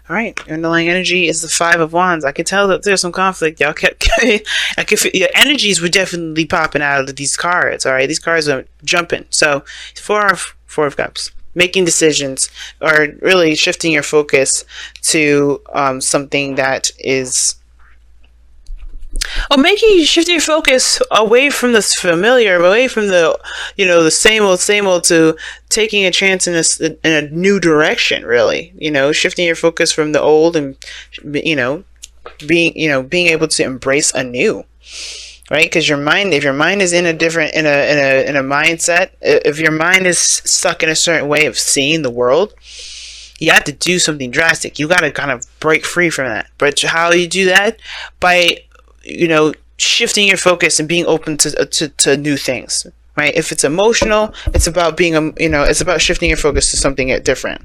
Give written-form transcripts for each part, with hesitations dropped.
All right, your underlying energy is the Five of Wands. I can tell that there's some conflict. Y'all kept, I could feel your energies were definitely popping out of these cards. All right, these cards are jumping. So Four of Cups, making decisions, or really shifting your focus to something that is, or shifting your focus away from the familiar, away from the, the same old, to taking a chance in a new direction. Really, shifting your focus from the old and, being able to embrace a new, right? Because if your mind is in a different, in a mindset, if your mind is stuck in a certain way of seeing the world, you have to do something drastic. You got to kind of break free from that. But how you do that? By shifting your focus and being open to new things, right? If it's emotional, it's about it's about shifting your focus to something different.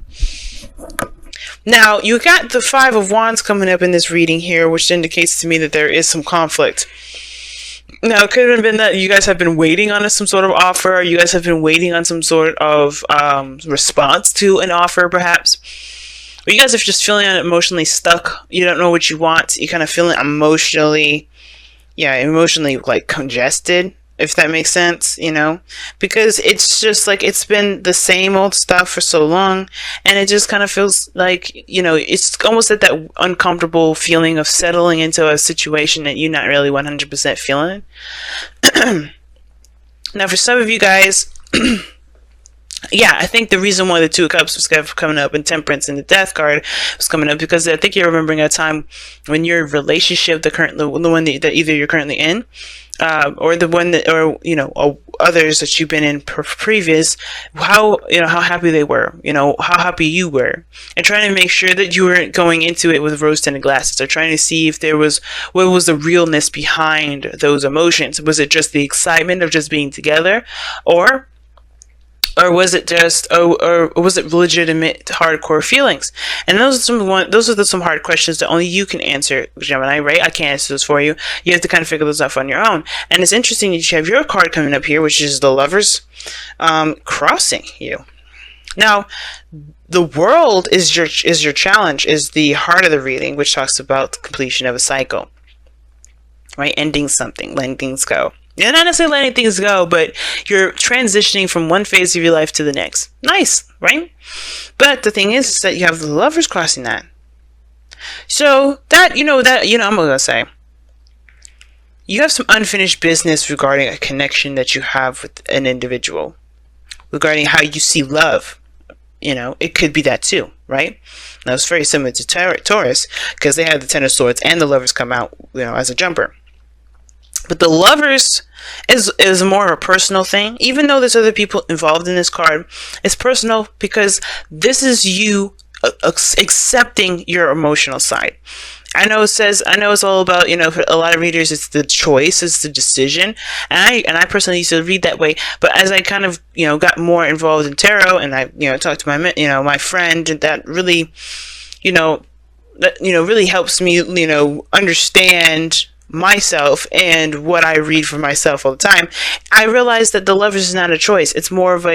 Now, you got the Five of Wands coming up in this reading here, which indicates to me that there is some conflict. Now, it could have been that you guys have been waiting on some sort of offer, or you guys have been waiting on some sort of response to an offer, perhaps. Or you guys are just feeling emotionally stuck. You don't know what you want. You're kind of feeling emotionally like congested, if that makes sense, because it's just like it's been the same old stuff for so long, and it just kind of feels like, it's almost at that uncomfortable feeling of settling into a situation that you're not really 100% feeling. Now, for some of you guys, I think the reason why the Two of Cups was coming up, and Temperance and the Death card was coming up, because I think you're remembering a time when your relationship, the one that either you're currently in, or the one that, or others that you've been in previous, how happy they were, how happy you were, and trying to make sure that you weren't going into it with rose-tinted glasses, or trying to see if what was the realness behind those emotions. Was it just the excitement of just being together, or was it just, or was it legitimate hardcore feelings? And those are some hard questions that only you can answer, Gemini, right? I can't answer those for you. You have to kind of figure those out on your own. And it's interesting that you have your card coming up here, which is the Lovers, crossing you. Now, the World is your challenge, is the heart of the reading, which talks about the completion of a cycle, right? Ending something, letting things go. You're not necessarily letting things go, but you're transitioning from one phase of your life to the next. Nice, right? But the thing is that you have the Lovers crossing that. So I'm going to say, you have some unfinished business regarding a connection that you have with an individual, regarding how you see love. It could be that too, right? Now, it's very similar to Taurus, because they have the Ten of Swords and the Lovers come out, as a jumper. But the Lovers is more of a personal thing. Even though there's other people involved in this card, it's personal because this is you accepting your emotional side. I know it's all about, for a lot of readers, it's the choice, it's the decision. And I personally used to read that way. But as I kind of, got more involved in tarot, and I, talked to my friend, that really, really helps me, understand myself and what I read for myself all the time. I realized that the Lovers is not a choice. It's more of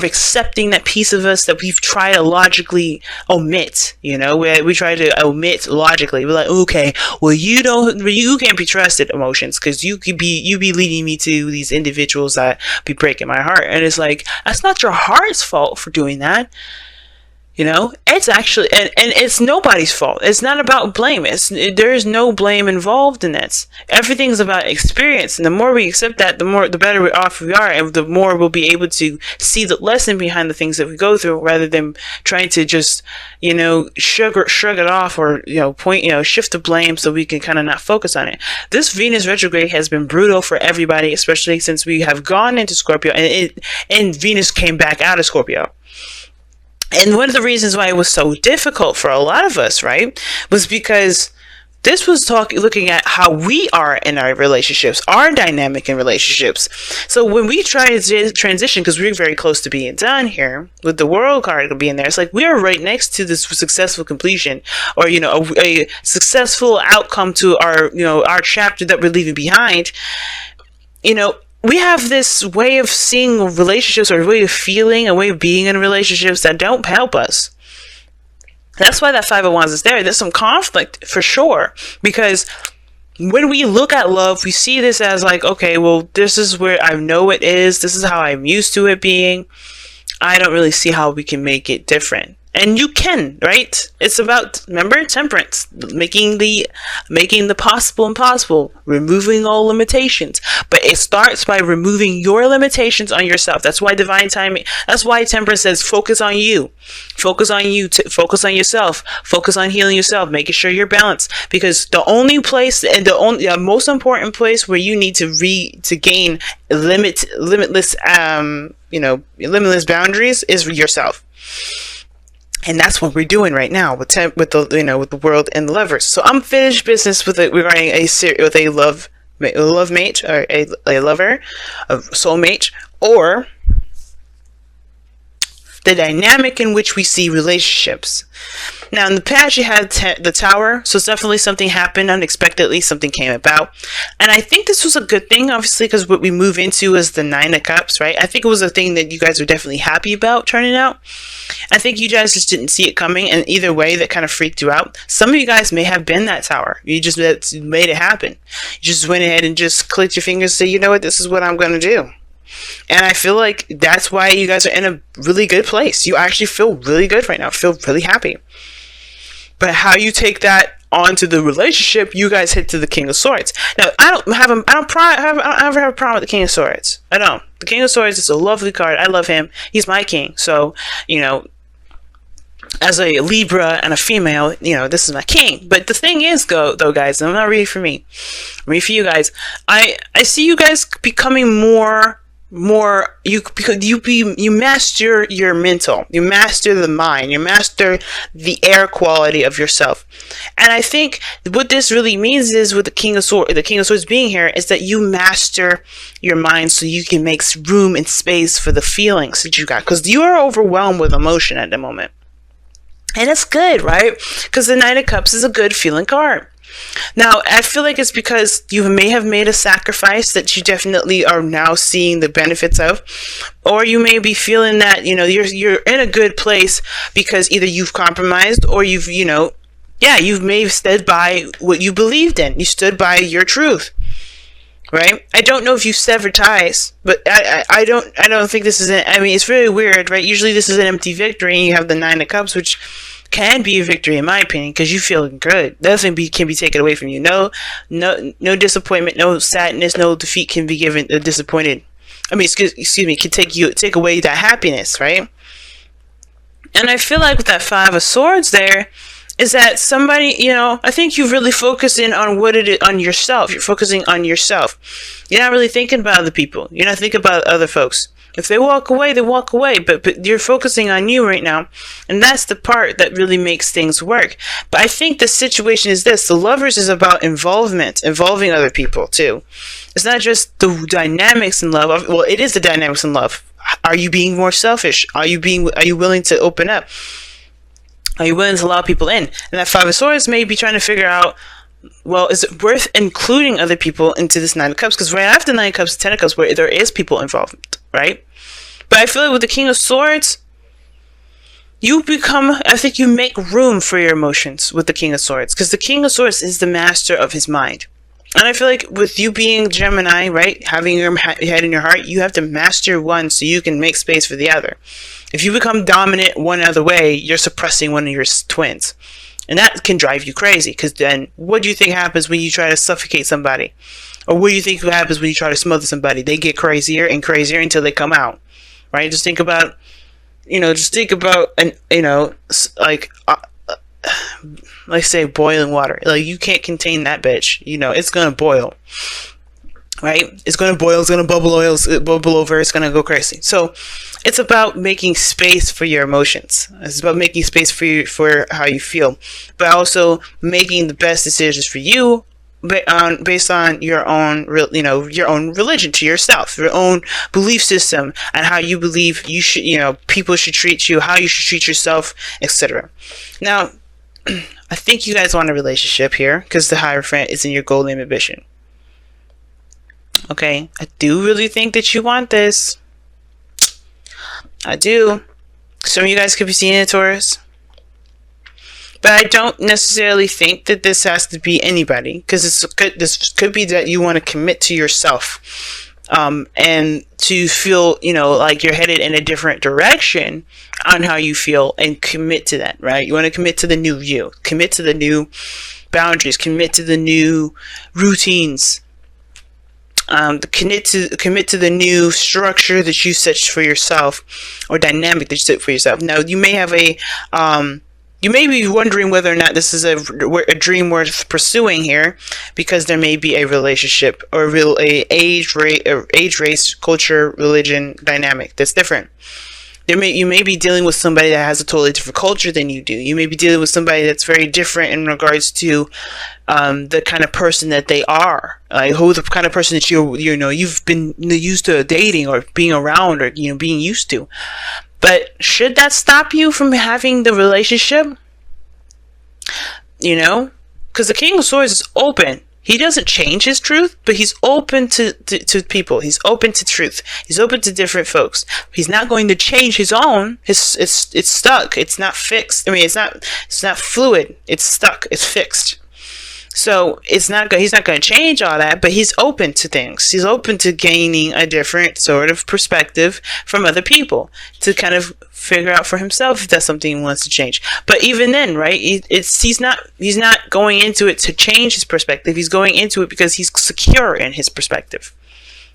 accepting that piece of us that we've tried to logically omit. We try to omit logically. We're like, okay, well, you can't be trusted, emotions, because you be leading me to these individuals that be breaking my heart. And it's like, that's not your heart's fault for doing that. It's actually, and it's nobody's fault. It's not about blame. There is no blame involved in this. Everything's about experience. And the more we accept that, the better off we are. And the more we'll be able to see the lesson behind the things that we go through, rather than trying to just, shrug it off, or, shift the blame so we can kind of not focus on it. This Venus retrograde has been brutal for everybody, especially since we have gone into Scorpio and Venus came back out of Scorpio. And one of the reasons why it was so difficult for a lot of us, right, was because this was looking at how we are in our relationships, our dynamic in relationships. So when we try to transition, because we're very close to being done here, with the World card being there, it's like we are right next to this successful completion, or, a successful outcome to our chapter that we're leaving behind. We have this way of seeing relationships, or a way of feeling, a way of being in relationships that don't help us. That's why that Five of Wands is there. There's some conflict for sure, because when we look at love, we see this as like, okay, well, this is where I know it is. This is how I'm used to it being. I don't really see how we can make it different. And you can, right? It's about, remember, temperance, making the possible impossible, removing all limitations. But it starts by removing your limitations on yourself. That's why divine timing, that's why temperance says focus on you. Focus on you, focus on yourself, focus on healing yourself, making sure you're balanced. Because the only place, and the only most important place where you need to gain limitless boundaries is yourself. And that's what we're doing right now with the world and the lovers. So unfinished business regarding a love mate, or a lover, a soulmate, or the dynamic in which we see relationships. Now, in the past, you had the Tower, so it's definitely something happened unexpectedly, something came about. And I think this was a good thing, obviously, because what we move into is the Nine of Cups, right? I think it was a thing that you guys were definitely happy about turning out. I think you guys just didn't see it coming, and either way, that kind of freaked you out. Some of you guys may have been that Tower. You just made it happen. You just went ahead and just clicked your fingers and said, you know what, this is what I'm going to do. And I feel like that's why you guys are in a really good place. You actually feel really good right now. Feel really happy. But how you take that onto the relationship, you guys hit to the King of Swords. Now, I don't ever have a problem with the King of Swords. I don't. The King of Swords is a lovely card. I love him. He's my king. So, as a Libra and a female, this is my king. But the thing is, though, guys, I'm not reading for me. I'm reading for you guys. I see you guys becoming more you master your mental, you master the mind, you master the air quality of yourself. And I think what this really means is, with the King of Swords being here, is that you master your mind so you can make room and space for the feelings that you got, because you are overwhelmed with emotion at the moment. And it's good, right? Because the Nine of Cups is a good feeling card. Now, I feel like it's because you may have made a sacrifice that you definitely are now seeing the benefits of, or you may be feeling that, you're in a good place because either you've compromised or you've may have stood by what you believed in. You stood by your truth, right? I don't know if you severed ties, but I don't think this is it's really weird, right? Usually this is an empty victory, and you have the Nine of Cups, which can be a victory in my opinion, because you feel good. Nothing can be taken away from you. No disappointment, no sadness, no defeat can be given disappointed. Excuse me, can take away that happiness, right? And I feel like with that Five of Swords there, is that somebody, I think you're really focusing on on yourself. You're focusing on yourself. You're not really thinking about other people. You're not thinking about other folks. If they walk away, they walk away. But you're focusing on you right now. And that's the part that really makes things work. But I think the situation is this. The Lovers is about involving other people too. It's not just the dynamics in love. Well, it is the dynamics in love. Are you being more selfish? Are you willing to open up? Are you willing to allow people in? And that Five of Swords may be trying to figure out, well, is it worth including other people into this Nine of Cups? Because right after Nine of Cups, Ten of Cups, where there is people involved, right? But I feel like with the King of Swords, I think you make room for your emotions with the King of Swords. Because the King of Swords is the master of his mind. And I feel like with you being Gemini, right, having your head in your heart, you have to master one so you can make space for the other. If you become dominant one other way, you're suppressing one of your twins. And that can drive you crazy, because then what do you think happens when you try to suffocate somebody? Or what do you think happens when you try to smother somebody? They get crazier and crazier until they come out, right? Just think about, like say boiling water. Like, you can't contain that bitch. It's gonna boil, right? It's gonna boil. It's gonna bubble over. It's gonna go crazy. So it's about making space for your emotions. It's about making space for how you feel, but also making the best decisions for you based on your own religion to yourself, your own belief system, and how you believe people should treat you, how you should treat yourself, etc. Now, I think you guys want a relationship here because the Hierophant is in your golden ambition. Okay, I do really think that you want this. I do. Some of you guys could be seeing a Taurus. But I don't necessarily think that this has to be anybody, because this could be that you want to commit to yourself, and to feel, like you're headed in a different direction on how you feel, and commit to that, right? You want to commit to the new you, commit to the new boundaries, commit to the new routines, commit to the new structure that you set for yourself, or dynamic that you set for yourself. Now, you may have you may be wondering whether or not this is a dream worth pursuing here, because there may be a relationship or a age, race, culture, religion dynamic that's different. You may be dealing with somebody that has a totally different culture than you do. You may be dealing with somebody that's very different in regards to the kind of person that they are, like who the kind of person that you've been used to dating or being around, or being used to. But should that stop you from having the relationship? Because the King of Swords is open. He doesn't change his truth, but he's open to people. He's open to truth. He's open to different folks. He's not going to change his own. It's stuck. It's not fixed. I mean, it's not fluid. It's stuck. It's fixed. So he's not going to change all that, but he's open to things. He's open to gaining a different sort of perspective from other people to kind of figure out for himself if that's something he wants to change. But even then, right? He's not going into it to change his perspective. He's going into it because he's secure in his perspective,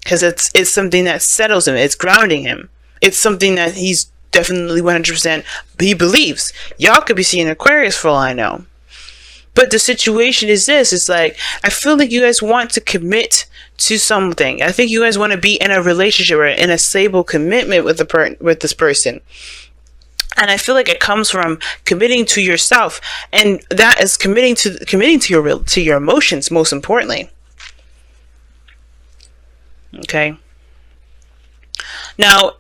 because it's something that settles him. It's grounding him. It's something that he's definitely 100% he believes. Y'all could be seeing Aquarius for all I know. But the situation is this. It's like, I feel like you guys want to commit to something. I think you guys want to be in a relationship or in a stable commitment with this person. And I feel like it comes from committing to yourself. And that is committing to your emotions, most importantly. Okay. Now,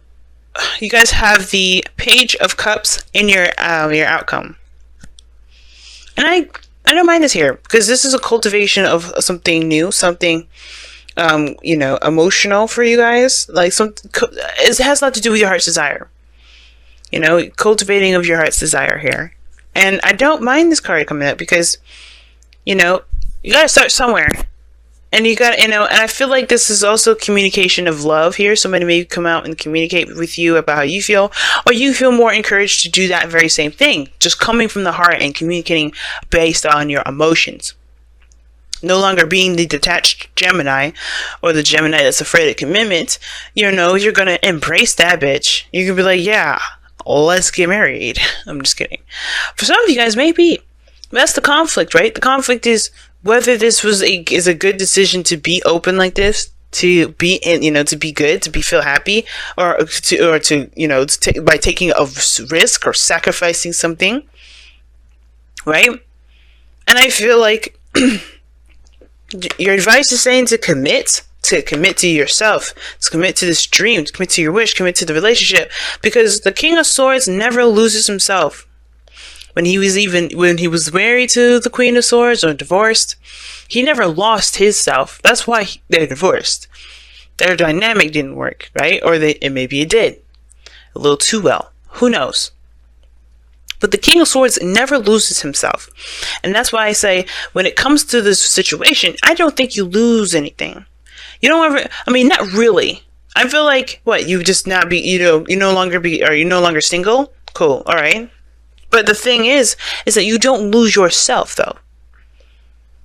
you guys have the Page of Cups in your outcome. And I don't mind this here, because this is a cultivation of something new, something, emotional for you guys. Like it has a lot to do with your heart's desire. Cultivating of your heart's desire here. And I don't mind this card coming up, because, you gotta start somewhere. And you got, and I feel like this is also communication of love here. Somebody may come out and communicate with you about how you feel, or you feel more encouraged to do that very same thing. Just coming from the heart and communicating based on your emotions. No longer being the detached Gemini, or the Gemini that's afraid of commitment. You're going to embrace that bitch. You can be like, yeah, let's get married. I'm just kidding. For some of you guys, maybe. That's the conflict, right? The conflict is whether this is a good decision to be open like this, to be to be good, to feel happy, or to by taking a risk or sacrificing something, right? And I feel like your advice is saying to commit to yourself, to commit to this dream, to commit to your wish, commit to the relationship, because the King of Swords never loses himself. When he was married to the Queen of Swords or divorced, he never lost his self. That's why they're divorced. Their dynamic didn't work, right? Or maybe it did. A little too well. Who knows? But the King of Swords never loses himself. And that's why I say, when it comes to this situation, I don't think you lose anything. You don't ever, not really. I feel like, you just not be, you no longer single? Cool, alright. But the thing is that you don't lose yourself, though.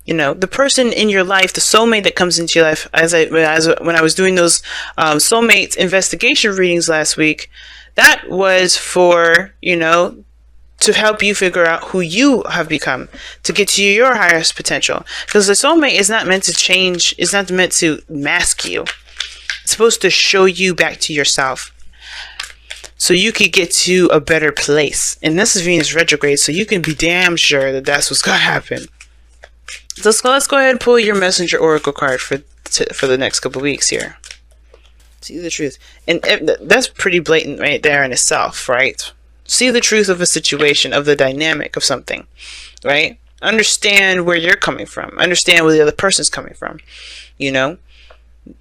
The person in your life, the soulmate that comes into your life, when I was doing those soulmate investigation readings last week, that was for, to help you figure out who you have become, to get to your highest potential. Because the soulmate is not meant to change, it's not meant to mask you. It's supposed to show you back to yourself, so you could get to a better place. And this is Venus retrograde, so you can be damn sure that that's what's going to happen. So let's go ahead and pull your Messenger Oracle card for the next couple weeks here. See the truth. And that's pretty blatant right there in itself, right? See the truth of a situation, of the dynamic of something, right? Understand where you're coming from. Understand where the other person's coming from.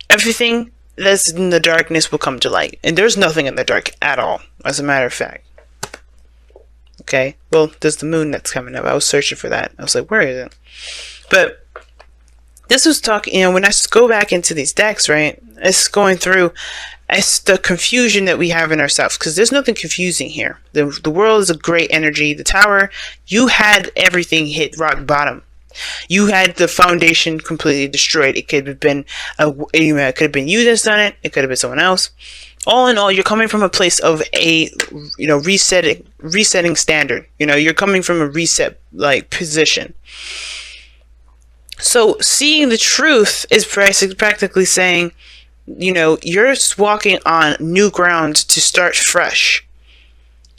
Everything that's in the darkness will come to light. And there's nothing in the dark at all, as a matter of fact. Okay, well, there's the moon that's coming up. I was searching for that. I was like, where is it? But this was talking, when I go back into these decks, right, it's going through, it's the confusion that we have in ourselves, because there's nothing confusing here. The world is a great energy. The tower, you had everything hit rock bottom. You had the foundation completely destroyed. It could have been it could have been you that's done it. It could have been someone else. All in all, you're coming from a place of a resetting standard. You're coming from a reset position. So seeing the truth is practically saying, you're walking on new ground to start fresh.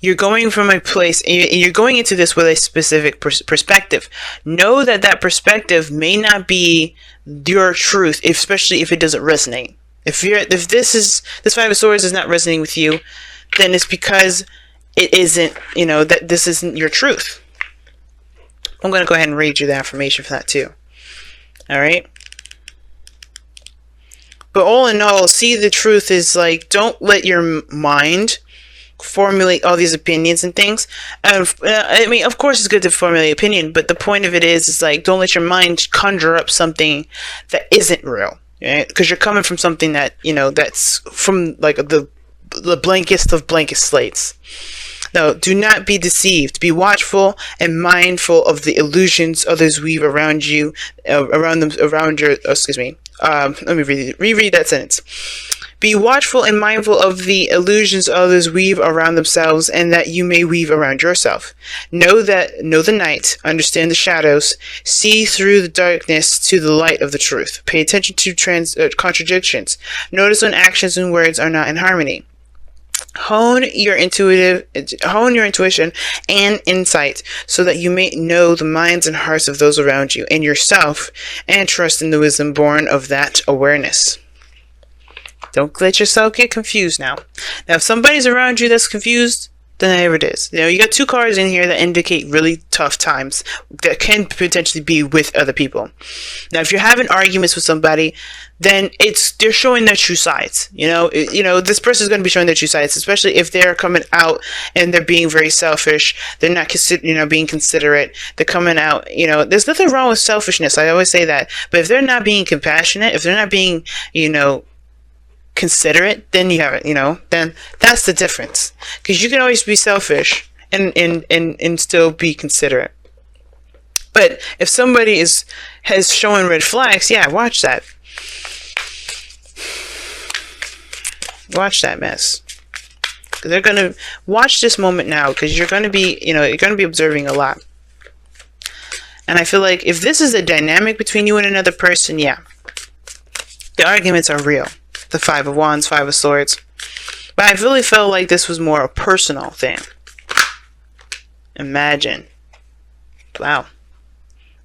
You're going from a place, and you're going into this with a specific perspective. Know that perspective may not be your truth, especially if it doesn't resonate. If this Five of Swords is not resonating with you, then it's because it isn't, that this isn't your truth. I'm going to go ahead and read you the affirmation for that too. All right. But all in all, see the truth is don't let your mind formulate all these opinions and things. I mean, of course it's good to formulate opinion, but the point of it is don't let your mind conjure up something that isn't real, right? Because you're coming from something that, that's from the blankest of blankest slates. No, do not be deceived. Be watchful and mindful of the illusions others weave around you, let me reread that sentence. Be watchful and mindful of the illusions others weave around themselves, and that you may weave around yourself. Know the night, understand the shadows, see through the darkness to the light of the truth. Pay attention to contradictions. Notice when actions and words are not in harmony. Hone your intuition and insight so that you may know the minds and hearts of those around you and yourself, and trust in the wisdom born of that awareness. Don't let yourself get confused now. Now, if somebody's around you that's confused, then there it is. You got two cards in here that indicate really tough times that can potentially be with other people. Now, if you're having arguments with somebody, then they're showing their true sides. This person's going to be showing their true sides, especially if they're coming out and they're being very selfish. They're not being considerate. They're coming out, there's nothing wrong with selfishness. I always say that. But if they're not being compassionate, if they're not being, considerate, then you have it, then that's the difference. Because you can always be selfish and still be considerate. But if somebody has shown red flags, yeah, watch that. Watch that mess. They're gonna watch this moment now, because you're gonna be, you're gonna be observing a lot. And I feel like if this is a dynamic between you and another person, yeah, the arguments are real. The Five of Wands, Five of Swords. But I really felt like this was more a personal thing. Imagine. Wow.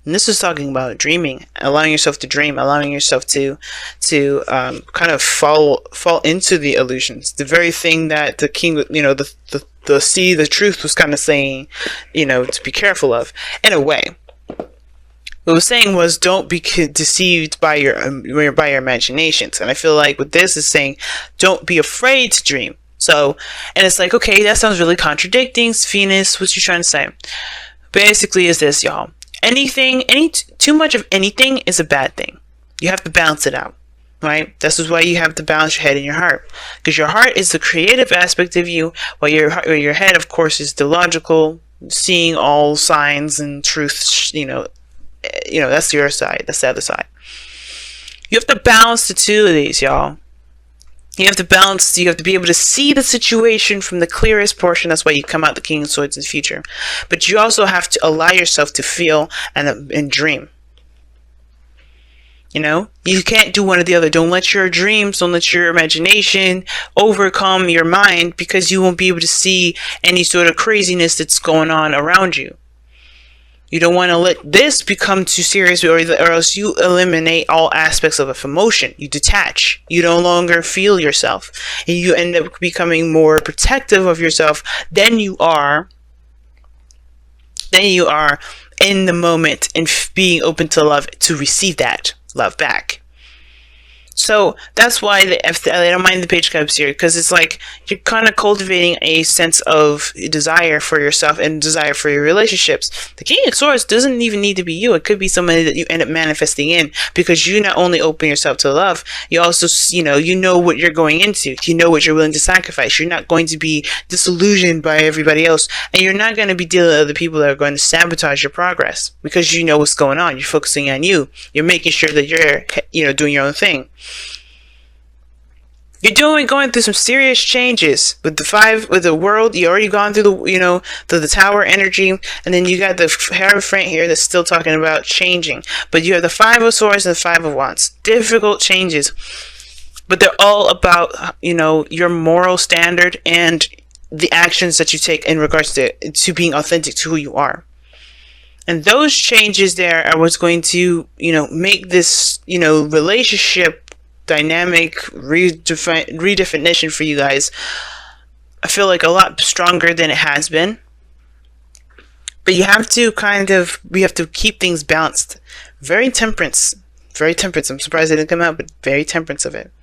And this is talking about dreaming, allowing yourself to dream, allowing yourself to kind of fall into the illusions. The very thing that the king, the truth was kind of saying, to be careful of, in a way. What it was saying was, don't be deceived by your imaginations. And I feel like what this is saying, don't be afraid to dream. So, and it's okay, that sounds really contradicting. Venus, what you trying to say? Basically is this, y'all. Too much of anything is a bad thing. You have to balance it out, right? This is why you have to balance your head and your heart. Because your heart is the creative aspect of you, while your head, of course, is the logical, seeing all signs and truths, that's your side. That's the other side. You have to balance the two of these, y'all. You have to be able to see the situation from the clearest portion. That's why you come out the King of Swords in the future. But you also have to allow yourself to feel and dream. You can't do one or the other. Don't let your dreams, don't let your imagination overcome your mind, because you won't be able to see any sort of craziness that's going on around you. You don't want to let this become too serious, or else you eliminate all aspects of emotion. You detach. You no longer feel yourself. And you end up becoming more protective of yourself than you are in the moment, and being open to love, to receive that love back. So that's why I don't mind the page cups here, because it's like you're kind of cultivating a sense of desire for yourself and desire for your relationships. The King of Swords doesn't even need to be you. It could be somebody that you end up manifesting in, because you not only open yourself to love, you also, you know what you're going into. You know what you're willing to sacrifice. You're not going to be disillusioned by everybody else, and you're not going to be dealing with other people that are going to sabotage your progress, because you know what's going on. You're focusing on you. You're making sure that you're, doing your own thing. You're going through some serious changes with the world. You already gone through the tower energy, and then you got the Hierophant here that's still talking about changing. But you have the Five of Swords and the Five of Wands. Difficult changes, but they're all about, your moral standard and the actions that you take in regards to being authentic to who you are. And those changes there are what's going to, make this, relationship dynamic redefinition for you guys, I feel like, a lot stronger than it has been. But you have to we have to keep things balanced. Very temperance. I'm surprised it didn't come out, but very temperance of it.